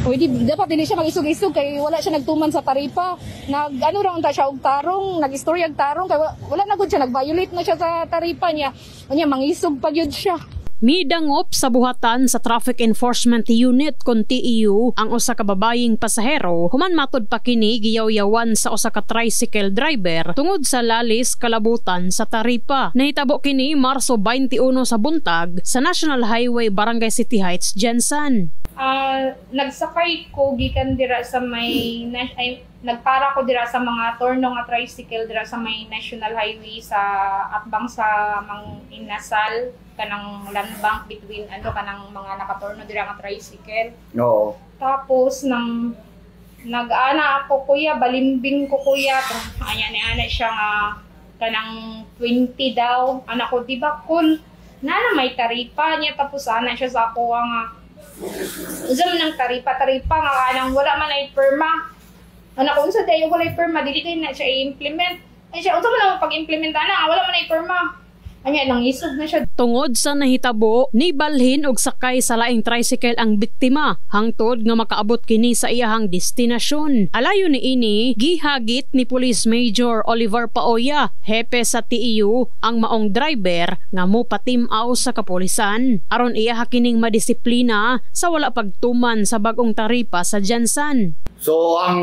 O di dapat dili siya mag-isog-isog kay wala siya nagtuman sa taripa. Ano ra unta siya og tarong, nag-istorya og tarong kay wala na gud siya nag-violate na siya sa taripa niya. Unya mangisog pa gyud siya. Midangop sa buhatan sa Traffic Enforcement Unit kon TEU ang usa ka babayeng pasahero human matod pa kini giyaw-yawan sa usa ka tricycle driver tungod sa lalis kalabutan sa taripa. Nahitabo kini Marso 21 sa buntag sa National Highway Barangay City Heights, Jensan. Nagsakay ko gikan dira sa may nagpara ko dira sa mga torno nga tricycle dira sa may National Highway sa atbang sa Mang Inasal kanang land bank between kanang mga nakatorno dira nga tricycle. No. Tapos nag-ana ako kuya, balimbing ko kuya. Anya ni ana siya nga kanang 20 daw. Ana ko di ba kun na may taripa niya tapos ana siya sa ako nga usam ng taripa nga kanang wala man ay perma. Ana ko unsa dayo wala ay perma dili kay na siya i-implement. Ay siya unsa man ang pag-implement ana wala man ay perma. Anya nangisog na siya. Tungod sa nahitabo, nibalhin og sakay sa laing tricycle ang biktima hangtod nga makaabot kini sa iyahang destinasyon. Alayo ni ini gihagit ni Police Major Oliver Paoya, hepe sa TEU, ang maong driver nga mopatim-aw sa kapulisan aron iya kining madisiplina sa wala pagtuman sa bagong taripa sa Jensan. So ang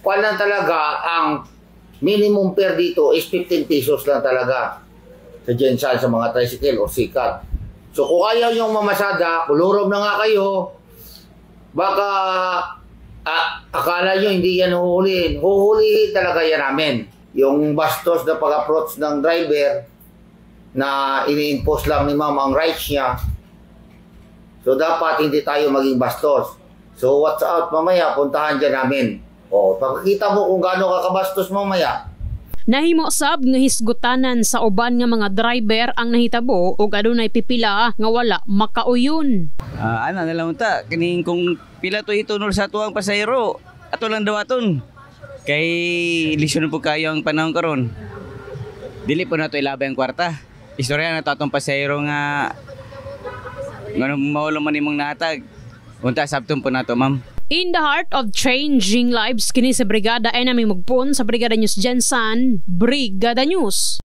kuan talaga ang minimum fare dito is 15 pesos lang talaga. Sa Jensan sa mga tricycle o sikat. So kung ayaw yung mamasada, kulurom na nga kayo, baka akala nyo hindi yan huhulihin. Huhulihin talaga yan namin. Yung bastos na pag-approach ng driver na ini-impose lang ni ma'am ang rights niya. So dapat hindi tayo maging bastos. So watch out mamaya, puntahan dyan namin. O, pakikita mo kung gaano kakabastos mamaya. Nahimo sab nga hisgutanan sa uban nga mga driver ang nahitabo ug adunay pipila nga wala makauyon. Ana na lang unta kining kung pila to itunol sa tuang pasahero ato lang dawaton kay lisyon po kayo ang panahon karon. Dili po nato ilabay ang kwarta. Istorya na to atong pasahero nga ngano mawala man imong natag. Unta sabton po nato ma'am. In the heart of changing lives kini sa Brigada Enemy Mugpon sa Brigada News Jensan, Brigada News.